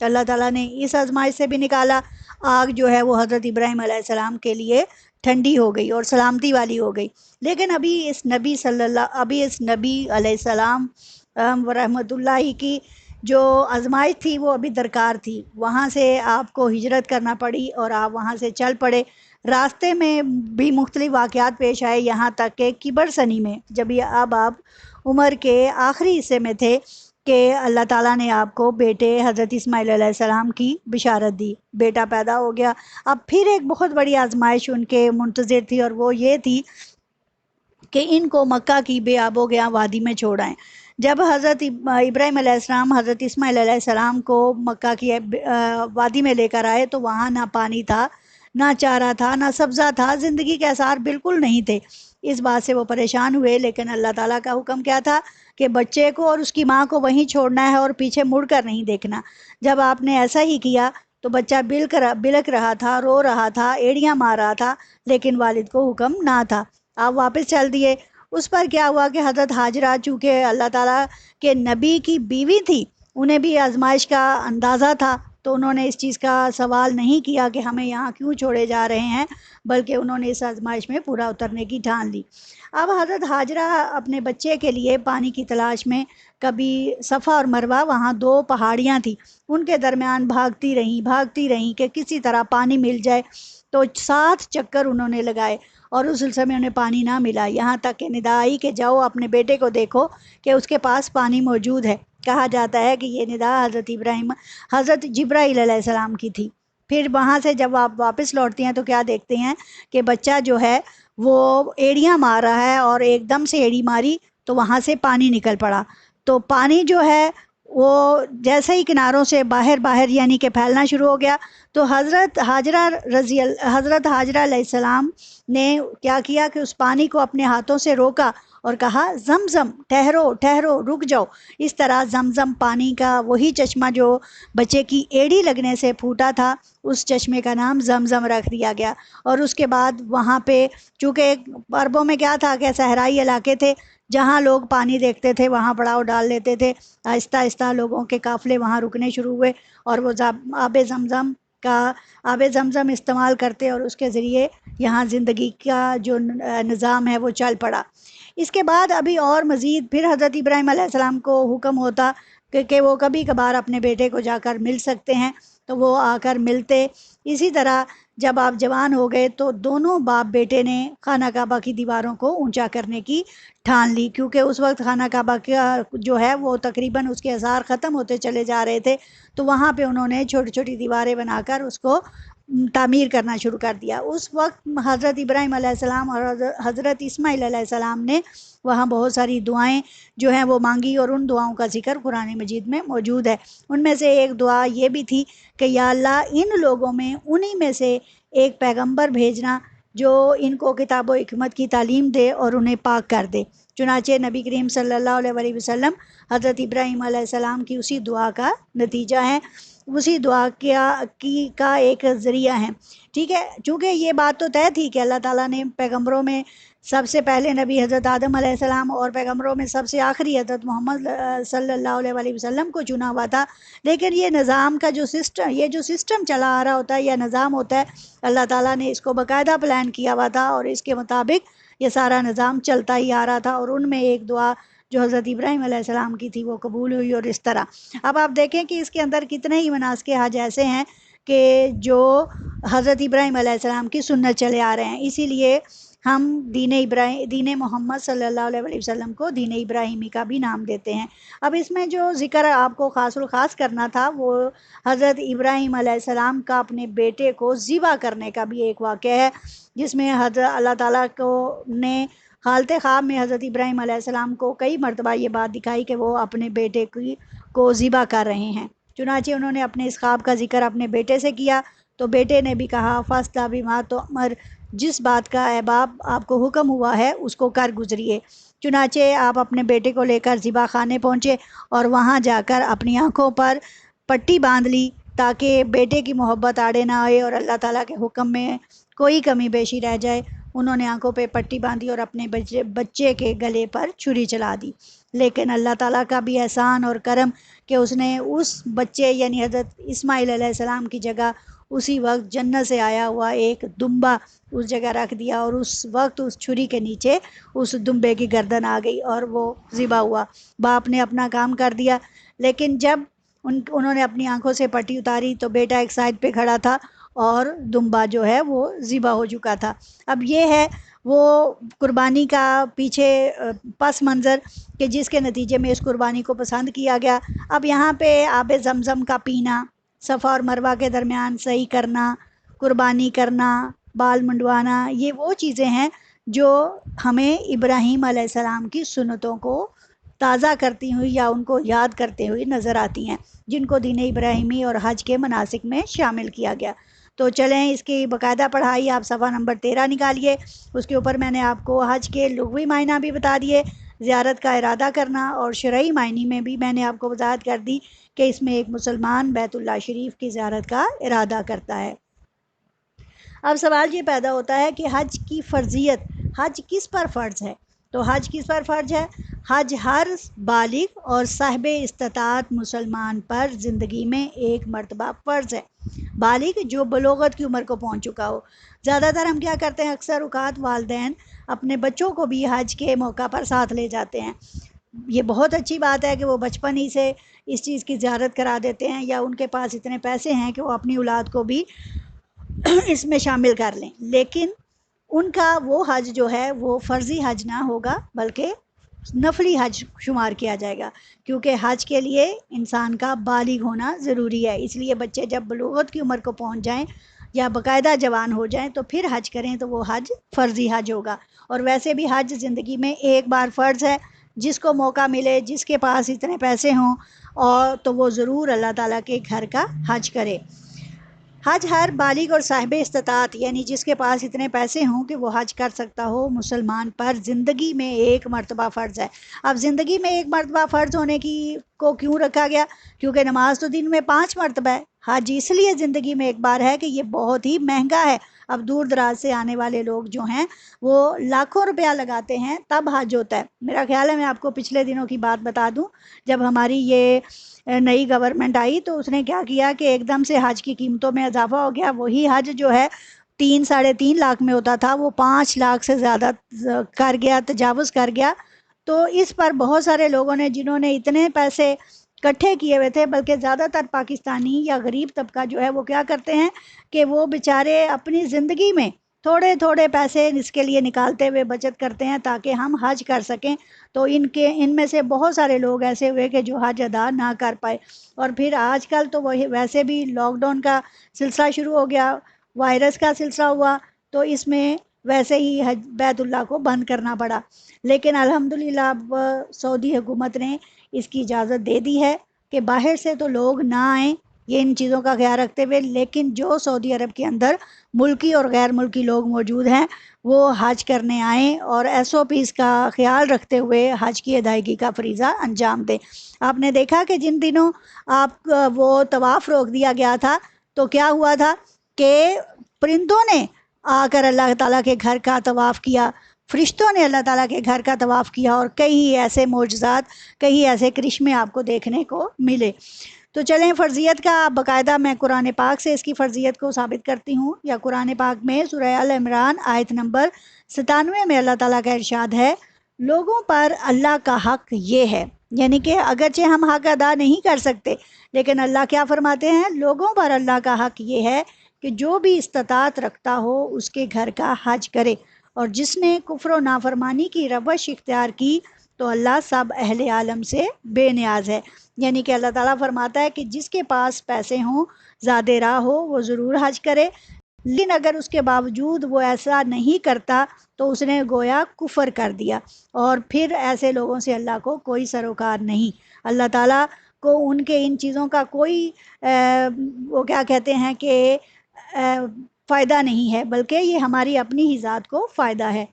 اللہ تعالیٰ نے اس آزمائش سے بھی نکالا. آگ جو ہے وہ حضرت ابراہیم علیہ السلام کے لیے ٹھنڈی ہو گئی اور سلامتی والی ہو گئی. لیکن ابھی اس نبی علیہ السلام ورحمۃ اللہ کی جو آزمائش تھی وہ ابھی درکار تھی. وہاں سے آپ کو ہجرت کرنا پڑی اور آپ وہاں سے چل پڑے. راستے میں بھی مختلف واقعات پیش آئے، یہاں تک کہ کبر سنی میں جب اب آپ عمر کے آخری حصے میں تھے کہ اللہ تعالیٰ نے آپ کو بیٹے حضرت اسماعیل علیہ السلام کی بشارت دی، بیٹا پیدا ہو گیا. اب پھر ایک بہت بڑی آزمائش ان کے منتظر تھی، اور وہ یہ تھی کہ ان کو مکہ کی بے آب و گیا وادی میں چھوڑ آئیں. جب حضرت ابراہیم علیہ السلام حضرت اسماعیل علیہ السلام کو مکہ کی وادی میں لے کر آئے تو وہاں نہ پانی تھا، نہ چارہ تھا، نہ سبزہ تھا، زندگی کے آثار بالکل نہیں تھے. اس بات سے وہ پریشان ہوئے، لیکن اللہ تعالیٰ کا حکم کیا تھا کہ بچے کو اور اس کی ماں کو وہیں چھوڑنا ہے اور پیچھے مڑ کر نہیں دیکھنا. جب آپ نے ایسا ہی کیا تو بچہ بلک رہا تھا، رو رہا تھا، ایڑیاں مار رہا تھا، لیکن والد کو حکم نہ تھا. آپ واپس چل دیے. اس پر کیا ہوا کہ حضرت ہاجرہ چونکہ اللہ تعالیٰ کے نبی کی بیوی تھی، انہیں بھی آزمائش کا اندازہ تھا، تو انہوں نے اس چیز کا سوال نہیں کیا کہ ہمیں یہاں کیوں چھوڑے جا رہے ہیں، بلکہ انہوں نے اس آزمائش میں پورا اترنے کی ٹھان لی. اب حضرت ہاجرہ اپنے بچے کے لیے پانی کی تلاش میں کبھی صفا اور مروہ، وہاں 2 پہاڑیاں تھیں، ان کے درمیان بھاگتی رہیں کہ کسی طرح پانی مل جائے. تو 7 چکر انہوں نے لگائے اور اس سلسلے میں انہیں پانی نہ ملا، یہاں تک کہ ندا آئی کہ جاؤ اپنے بیٹے کو دیکھو کہ اس کے پاس پانی موجود ہے. کہا جاتا ہے کہ یہ ندا حضرت جبرائیل علیہ السلام کی تھی. پھر وہاں سے جب آپ واپس لوٹتے ہیں تو کیا دیکھتے ہیں کہ بچہ جو ہے وہ ایڑیاں مار رہا ہے، اور ایک دم سے ایڑی ماری تو وہاں سے پانی نکل پڑا. تو پانی جو ہے وہ جیسے ہی کناروں سے باہر یعنی کہ پھیلنا شروع ہو گیا، تو حضرت ہاجرہ علیہ السلام نے کیا کیا کہ اس پانی کو اپنے ہاتھوں سے روکا اور کہا زمزم، ٹھہرو، رک جاؤ. اس طرح زمزم پانی کا وہی چشمہ جو بچے کی ایڑی لگنے سے پھوٹا تھا، اس چشمے کا نام زمزم رکھ دیا گیا. اور اس کے بعد وہاں پہ چونکہ عربوں میں کیا تھا کہ صحرائی علاقے تھے، جہاں لوگ پانی دیکھتے تھے وہاں پڑاؤ ڈال لیتے تھے. آہستہ آہستہ لوگوں کے قافلے وہاں رکنے شروع ہوئے اور وہ آب زمزم استعمال کرتے، اور اس کے ذریعے یہاں زندگی کا جو نظام ہے وہ چل پڑا. اس کے بعد ابھی اور مزید پھر حضرت ابراہیم علیہ السلام کو حکم ہوتا کہ وہ کبھی کبھار اپنے بیٹے کو جا کر مل سکتے ہیں، تو وہ آ کر ملتے. اسی طرح جب آپ جوان ہو گئے تو دونوں باپ بیٹے نے خانہ کعبہ کی دیواروں کو اونچا کرنے کی ٹھان لی، کیونکہ اس وقت خانہ کعبہ کا جو ہے وہ تقریباً اس کے آثار ختم ہوتے چلے جا رہے تھے. تو وہاں پہ انہوں نے چھوٹی چھوٹی دیواریں بنا کر اس کو تعمیر کرنا شروع کر دیا. اس وقت حضرت ابراہیم علیہ السلام اور حضرت اسماعیل علیہ السلام نے وہاں بہت ساری دعائیں جو ہیں وہ مانگی، اور ان دعاؤں کا ذکر قرآن مجید میں موجود ہے. ان میں سے ایک دعا یہ بھی تھی کہ یا اللہ ان لوگوں میں انہی میں سے ایک پیغمبر بھیجنا جو ان کو کتاب و حکمت کی تعلیم دے اور انہیں پاک کر دے. چنانچہ نبی کریم صلی اللہ علیہ وسلم حضرت ابراہیم علیہ السلام کی اسی دعا کا نتیجہ ہے، اسی دعا کا ایک ذریعہ ہے. ٹھیک ہے، چونکہ یہ بات تو طے تھی کہ اللہ تعالیٰ نے پیغمبروں میں سب سے پہلے نبی حضرت آدم علیہ السلام اور پیغمبروں میں سب سے آخری حضرت محمد صلی اللہ علیہ وسلم کو چنا ہوا تھا. لیکن یہ نظام کا جو سسٹم چلا آ رہا ہوتا ہے یا نظام ہوتا ہے، اللہ تعالیٰ نے اس کو باقاعدہ پلان کیا ہوا تھا، اور اس کے مطابق یہ سارا نظام چلتا ہی آ رہا تھا. اور ان میں ایک دعا جو حضرت ابراہیم علیہ السلام کی تھی وہ قبول ہوئی. اور اس طرح اب آپ دیکھیں کہ اس کے اندر کتنے ہی مناسک حج ایسے ہیں کہ جو حضرت ابراہیم علیہ السلام کی سنت چلے آ رہے ہیں. اسی لیے ہم دین محمد صلی اللہ علیہ وسلم کو دین ابراہیمی کا بھی نام دیتے ہیں. اب اس میں جو ذکر آپ کو خاص الخاص کرنا تھا وہ حضرت ابراہیم علیہ السلام کا اپنے بیٹے کو ذبح کرنے کا بھی ایک واقعہ ہے، جس میں حضرت اللہ تعالیٰ کو نے حالت خواب میں حضرت ابراہیم علیہ السلام کو کئی مرتبہ یہ بات دکھائی کہ وہ اپنے بیٹے کو ذبح کر رہے ہیں. چنانچہ انہوں نے اپنے اس خواب کا ذکر اپنے بیٹے سے کیا تو بیٹے نے بھی کہا فاصلہ بما تؤمر، جس بات کا اے باپ آپ کو حکم ہوا ہے اس کو کر گزریے. چنانچہ آپ اپنے بیٹے کو لے کر ذبح خانے پہنچے اور وہاں جا کر اپنی آنکھوں پر پٹی باندھ لی تاکہ بیٹے کی محبت آڑے نہ آئے اور اللہ تعالیٰ کے حکم میں کوئی کمی بیشی رہ جائے. انہوں نے آنکھوں پہ پٹی باندھی اور اپنے بچے کے گلے پر چھری چلا دی. لیکن اللہ تعالیٰ کا بھی احسان اور کرم کہ اس نے اس بچے یعنی حضرت اسماعیل علیہ السلام کی جگہ اسی وقت جنت سے آیا ہوا ایک دمبا اس جگہ رکھ دیا، اور اس وقت اس چھری کے نیچے اس دمبے کی گردن آ گئی اور وہ ذبح ہوا۔ باپ نے اپنا کام کر دیا، لیکن جب انہوں نے اپنی آنکھوں سے پٹی اتاری تو بیٹا ایک سائڈ پہ کھڑا تھا اور دمبا جو ہے وہ ذبح ہو چکا تھا۔ اب یہ ہے وہ قربانی کا پیچھے پس منظر کہ جس کے نتیجے میں اس قربانی کو پسند کیا گیا۔ اب یہاں پہ آب زمزم کا پینا، صفا اور مروہ کے درمیان صحیح کرنا، قربانی کرنا، بال منڈوانا، یہ وہ چیزیں ہیں جو ہمیں ابراہیم علیہ السلام کی سنتوں کو تازہ کرتی ہوئی یا ان کو یاد کرتے ہوئے نظر آتی ہیں، جن کو دین ابراہیمی اور حج کے مناسک میں شامل کیا گیا۔ تو چلیں اس کی باقاعدہ پڑھائی آپ صفحہ نمبر 13 نکالیے، اس کے اوپر میں نے آپ کو حج کے لغوی معنی بھی بتا دیے، زیارت کا ارادہ کرنا، اور شرعی معنی میں بھی میں نے آپ کو وضاحت کر دی کہ اس میں ایک مسلمان بیت اللہ شریف کی زیارت کا ارادہ کرتا ہے۔ اب سوال یہ پیدا ہوتا ہے کہ حج کی فرضیت، حج کس پر فرض ہے؟ تو حج کس پر فرض ہے؟ حج ہر بالغ اور صاحب استطاعت مسلمان پر زندگی میں ایک مرتبہ فرض ہے۔ بالغ جو بلوغت کی عمر کو پہنچ چکا ہو۔ زیادہ تر ہم کیا کرتے ہیں، اکثر اوقات والدین اپنے بچوں کو بھی حج کے موقع پر ساتھ لے جاتے ہیں۔ یہ بہت اچھی بات ہے کہ وہ بچپن ہی سے اس چیز کی زیارت کرا دیتے ہیں، یا ان کے پاس اتنے پیسے ہیں کہ وہ اپنی اولاد کو بھی اس میں شامل کر لیں، لیکن ان کا وہ حج جو ہے وہ فرضی حج نہ ہوگا بلکہ نفلی حج شمار کیا جائے گا، کیونکہ حج کے لیے انسان کا بالغ ہونا ضروری ہے۔ اس لیے بچے جب بلوغت کی عمر کو پہنچ جائیں یا باقاعدہ جوان ہو جائیں تو پھر حج کریں تو وہ حج فرضی حج ہوگا۔ اور ویسے بھی حج زندگی میں ایک بار فرض ہے، جس کو موقع ملے، جس کے پاس اتنے پیسے ہوں اور تو وہ ضرور اللہ تعالیٰ کے گھر کا حج کرے۔ حج ہر بالغ اور صاحب استطاعت یعنی جس کے پاس اتنے پیسے ہوں کہ وہ حج کر سکتا ہو مسلمان پر زندگی میں ایک مرتبہ فرض ہے۔ اب زندگی میں ایک مرتبہ فرض ہونے کی کو کیوں رکھا گیا؟ کیونکہ نماز تو دن میں 5 مرتبہ ہے، حج اس لیے زندگی میں ایک بار ہے کہ یہ بہت ہی مہنگا ہے۔ اب دور دراز سے آنے والے لوگ جو ہیں وہ لاکھوں روپیہ لگاتے ہیں تب حج ہوتا ہے۔ میرا خیال ہے میں آپ کو پچھلے دنوں کی بات بتا دوں، جب ہماری یہ نئی گورنمنٹ آئی تو اس نے کیا کیا کہ ایک دم سے حج کی قیمتوں میں اضافہ ہو گیا۔ وہی حج جو ہے 3-3.5 لاکھ میں ہوتا تھا وہ 5 لاکھ سے زیادہ کر گیا، تجاوز کر گیا۔ تو اس پر بہت سارے لوگوں نے، جنہوں نے اتنے پیسے اکٹھے کیے ہوئے تھے، بلکہ زیادہ تر پاکستانی یا غریب طبقہ جو ہے وہ کیا کرتے ہیں کہ وہ بیچارے اپنی زندگی میں تھوڑے تھوڑے پیسے اس کے لیے نکالتے ہوئے بچت کرتے ہیں تاکہ ہم حج کر سکیں۔ تو ان میں سے بہت سارے لوگ ایسے ہوئے کہ جو حج ادا نہ کر پائے۔ اور پھر آج کل تو ویسے بھی لاک ڈاؤن کا سلسلہ شروع ہو گیا، وائرس کا سلسلہ ہوا، تو اس میں ویسے ہی حج بیت اللہ کو بند کرنا پڑا۔ لیکن الحمدللہ اب سعودی حکومت نے اس کی اجازت دے دی ہے کہ باہر سے تو لوگ نہ آئیں، یہ ان چیزوں کا خیال رکھتے ہوئے، لیکن جو سعودی عرب کے اندر ملکی اور غیر ملکی لوگ موجود ہیں وہ حج کرنے آئیں اور SOPs کا خیال رکھتے ہوئے حج کی ادائیگی کا فریضہ انجام دیں۔ آپ نے دیکھا کہ جن دنوں آپ وہ طواف روک دیا گیا تھا تو کیا ہوا تھا کہ پرندوں نے آ کر اللہ تعالیٰ کے گھر کا طواف کیا، فرشتوں نے اللہ تعالیٰ کے گھر کا طواف کیا، اور کئی ایسے معجزات، کئی ایسے کرشمے آپ کو دیکھنے کو ملے۔ تو چلیں فرضیت کا باقاعدہ میں قرآن پاک سے اس کی فرضیت کو ثابت کرتی ہوں، یا قرآن پاک میں سورہ آل عمران آیت نمبر 97 میں اللہ تعالیٰ کا ارشاد ہے، لوگوں پر اللہ کا حق یہ ہے، یعنی کہ اگرچہ ہم حق ادا نہیں کر سکتے لیکن اللہ کیا فرماتے ہیں، لوگوں پر اللہ کا حق یہ ہے کہ جو بھی استطاعت رکھتا ہو اس کے گھر کا حج کرے، اور جس نے کفر و نافرمانی کی روش اختیار کی تو اللہ سب اہل عالم سے بے نیاز ہے۔ یعنی کہ اللہ تعالیٰ فرماتا ہے کہ جس کے پاس پیسے ہوں، زیادہ راہ ہو، وہ ضرور حج کرے، لیکن اگر اس کے باوجود وہ ایسا نہیں کرتا تو اس نے گویا کفر کر دیا، اور پھر ایسے لوگوں سے اللہ کو کوئی سروکار نہیں۔ اللہ تعالیٰ کو ان کے ان چیزوں کا کوئی وہ کیا کہتے ہیں کہ فائدہ نہیں ہے، بلکہ یہ ہماری اپنی ہی ذات کو فائدہ ہے۔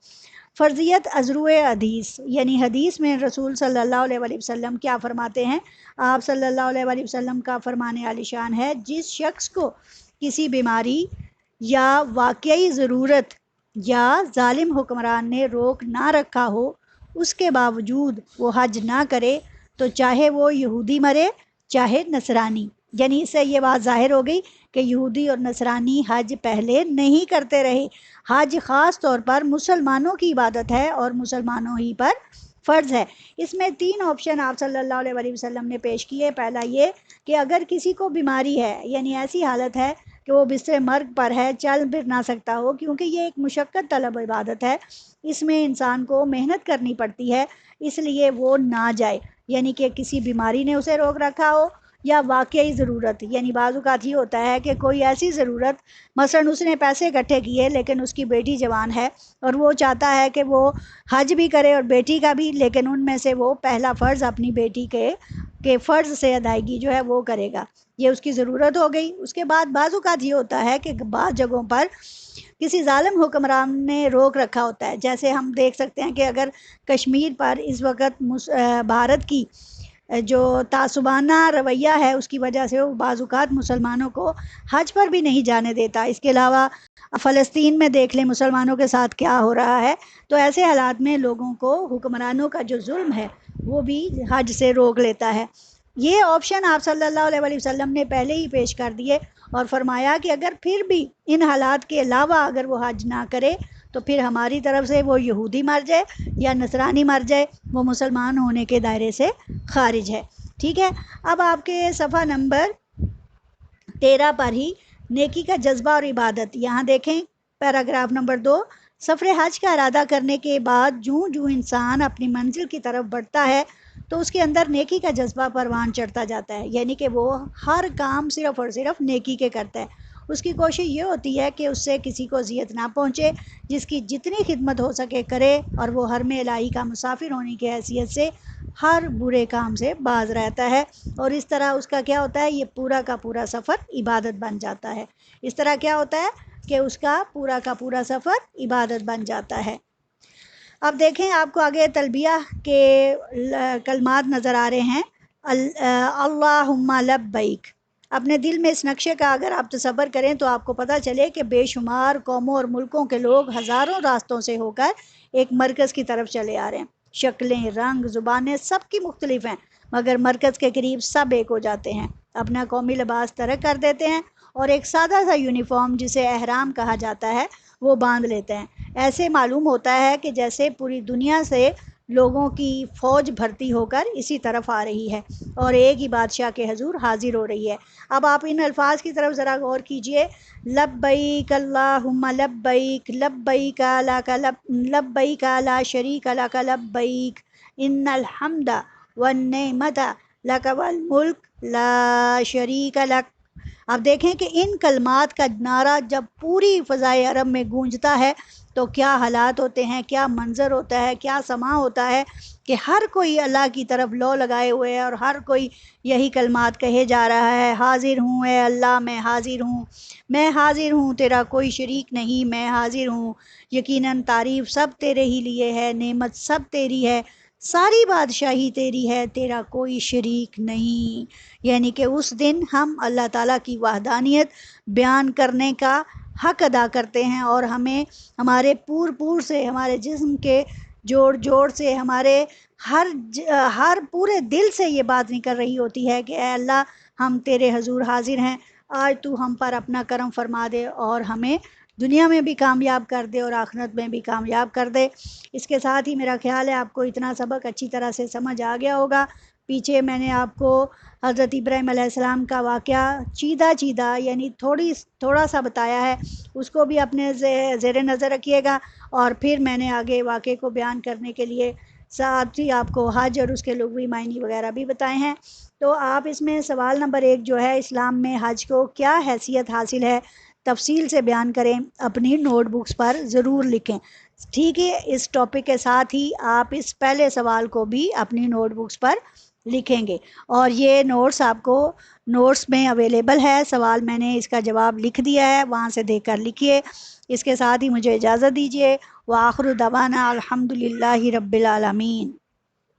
فرضیت ازروع حدیث، یعنی حدیث میں رسول صلی اللہ علیہ وآلہ وسلم کیا فرماتے ہیں؟ آپ صلی اللہ علیہ وآلہ وسلم کا فرمان عالی شان ہے، جس شخص کو کسی بیماری یا واقعی ضرورت یا ظالم حکمران نے روک نہ رکھا ہو اس کے باوجود وہ حج نہ کرے تو چاہے وہ یہودی مرے چاہے نصرانی، یعنی اس سے یہ بات ظاہر ہو گئی کہ یہودی اور نصرانی حج پہلے نہیں کرتے رہے۔ حج خاص طور پر مسلمانوں کی عبادت ہے اور مسلمانوں ہی پر فرض ہے۔ اس میں 3 آپشن آپ صلی اللہ علیہ وسلم نے پیش کیے۔ پہلا یہ کہ اگر کسی کو بیماری ہے، یعنی ایسی حالت ہے کہ وہ بستر مرگ پر ہے، چل پھر نہ سکتا ہو، کیونکہ یہ ایک مشقت طلب عبادت ہے، اس میں انسان کو محنت کرنی پڑتی ہے، اس لیے وہ نہ جائے، یعنی کہ کسی بیماری نے اسے روک رکھا ہو یا واقعی ضرورت، یعنی بعض اوقات یہ ہوتا ہے کہ کوئی ایسی ضرورت، مثلا اس نے پیسے اکٹھے کیے لیکن اس کی بیٹی جوان ہے اور وہ چاہتا ہے کہ وہ حج بھی کرے اور بیٹی کا بھی، لیکن ان میں سے وہ پہلا فرض اپنی بیٹی کے فرض سے ادائیگی جو ہے وہ کرے گا، یہ اس کی ضرورت ہو گئی۔ اس کے بعد بعض اوقات یہ ہوتا ہے کہ بعض جگہوں پر کسی ظالم حکمران نے روک رکھا ہوتا ہے، جیسے ہم دیکھ سکتے ہیں کہ اگر کشمیر پر اس وقت بھارت کی جو تعصبانہ رویہ ہے اس کی وجہ سے وہ بعض اوقات مسلمانوں کو حج پر بھی نہیں جانے دیتا۔ اس کے علاوہ فلسطین میں دیکھ لیں مسلمانوں کے ساتھ کیا ہو رہا ہے، تو ایسے حالات میں لوگوں کو حکمرانوں کا جو ظلم ہے وہ بھی حج سے روک لیتا ہے۔ یہ آپشن آپ صلی اللہ علیہ وسلم نے پہلے ہی پیش کر دیے اور فرمایا کہ اگر پھر بھی ان حالات کے علاوہ اگر وہ حج نہ کرے تو پھر ہماری طرف سے وہ یہودی مر جائے یا نصرانی مر جائے، وہ مسلمان ہونے کے دائرے سے خارج ہے۔ ٹھیک ہے، اب آپ کے صفحہ نمبر 13 پر ہی نیکی کا جذبہ اور عبادت، یہاں دیکھیں پیراگراف نمبر 2، سفر حج کا ارادہ کرنے کے بعد جوں جوں انسان اپنی منزل کی طرف بڑھتا ہے تو اس کے اندر نیکی کا جذبہ پروان چڑھتا جاتا ہے، یعنی کہ وہ ہر کام صرف اور صرف نیکی کے کرتا ہے۔ اس کی کوشش یہ ہوتی ہے کہ اس سے کسی کو اذیت نہ پہنچے، جس کی جتنی خدمت ہو سکے کرے، اور وہ حرم الہی کا مسافر ہونے کی حیثیت سے ہر برے کام سے باز رہتا ہے، اور اس طرح اس کا کیا ہوتا ہے، یہ پورا کا پورا سفر عبادت بن جاتا ہے۔ اس طرح کیا ہوتا ہے کہ اس کا پورا سفر عبادت بن جاتا ہے۔ اب دیکھیں آپ کو آگے تلبیہ کے کلمات نظر آ رہے ہیں، اللہم لبیک۔ اپنے دل میں اس نقشے کا اگر آپ تصور کریں تو آپ کو پتہ چلے کہ بے شمار قوموں اور ملکوں کے لوگ ہزاروں راستوں سے ہو کر ایک مرکز کی طرف چلے آ رہے ہیں، شکلیں، رنگ، زبانیں سب کی مختلف ہیں، مگر مرکز کے قریب سب ایک ہو جاتے ہیں، اپنا قومی لباس ترک کر دیتے ہیں اور ایک سادہ سا یونیفارم جسے احرام کہا جاتا ہے وہ باندھ لیتے ہیں۔ ایسے معلوم ہوتا ہے کہ جیسے پوری دنیا سے لوگوں کی فوج بھرتی ہو کر اسی طرف آ رہی ہے اور ایک ہی بادشاہ کے حضور حاضر ہو رہی ہے۔ اب آپ ان الفاظ کی طرف ذرا غور کیجئے، لبیک اللہم لبیک، لبیک لبیک لا شریک لک لبیک، ان الحمد والنعمت لک والملک لا شریک لک۔ اب دیکھیں کہ ان کلمات کا نعرہ جب پوری فضائے عرب میں گونجتا ہے تو کیا حالات ہوتے ہیں، کیا منظر ہوتا ہے، کیا سما ہوتا ہے کہ ہر کوئی اللہ کی طرف لو لگائے ہوئے ہے اور ہر کوئی یہی کلمات کہے جا رہا ہے، حاضر ہوں اے اللہ، میں حاضر ہوں تیرا کوئی شریک نہیں، میں حاضر ہوں، یقیناً تعریف سب تیرے ہی لیے ہے، نعمت سب تیری ہے، ساری بادشاہی تیری ہے، تیرا کوئی شریک نہیں۔ یعنی کہ اس دن ہم اللہ تعالیٰ کی وحدانیت بیان کرنے کا حق ادا کرتے ہیں، اور ہمیں ہمارے پور سے، ہمارے جسم کے جوڑ سے، ہمارے ہر پورے دل سے یہ بات نکل رہی ہوتی ہے کہ اے اللہ، ہم تیرے حضور حاضر ہیں، آج تو ہم پر اپنا کرم فرما دے اور ہمیں دنیا میں بھی کامیاب کر دے اور آخرت میں بھی کامیاب کر دے۔ اس کے ساتھ ہی میرا خیال ہے آپ کو اتنا سبق اچھی طرح سے سمجھ آ گیا ہوگا۔ پیچھے میں نے آپ کو حضرت ابراہیم علیہ السلام کا واقعہ چیدہ یعنی تھوڑا سا بتایا ہے، اس کو بھی اپنے زیر نظر رکھیے گا، اور پھر میں نے آگے واقعے کو بیان کرنے کے لیے ساتھ ہی آپ کو حج اور اس کے لغوی معنی وغیرہ بھی بتائے ہیں۔ تو آپ اس میں سوال نمبر 1 جو ہے، اسلام میں حج کو کیا حیثیت حاصل ہے، تفصیل سے بیان کریں، اپنی نوٹ بکس پر ضرور لکھیں۔ ٹھیک ہے، اس ٹاپک کے ساتھ ہی آپ اس پہلے سوال کو بھی اپنی نوٹ بکس پر لکھیں گے، اور یہ نوٹس آپ کو نوٹس میں اویلیبل ہے، سوال میں نے اس کا جواب لکھ دیا ہے، وہاں سے دیکھ کر لکھیے۔ اس کے ساتھ ہی مجھے اجازت دیجیے، وآخر دعوانا الحمدللہ رب العالمین۔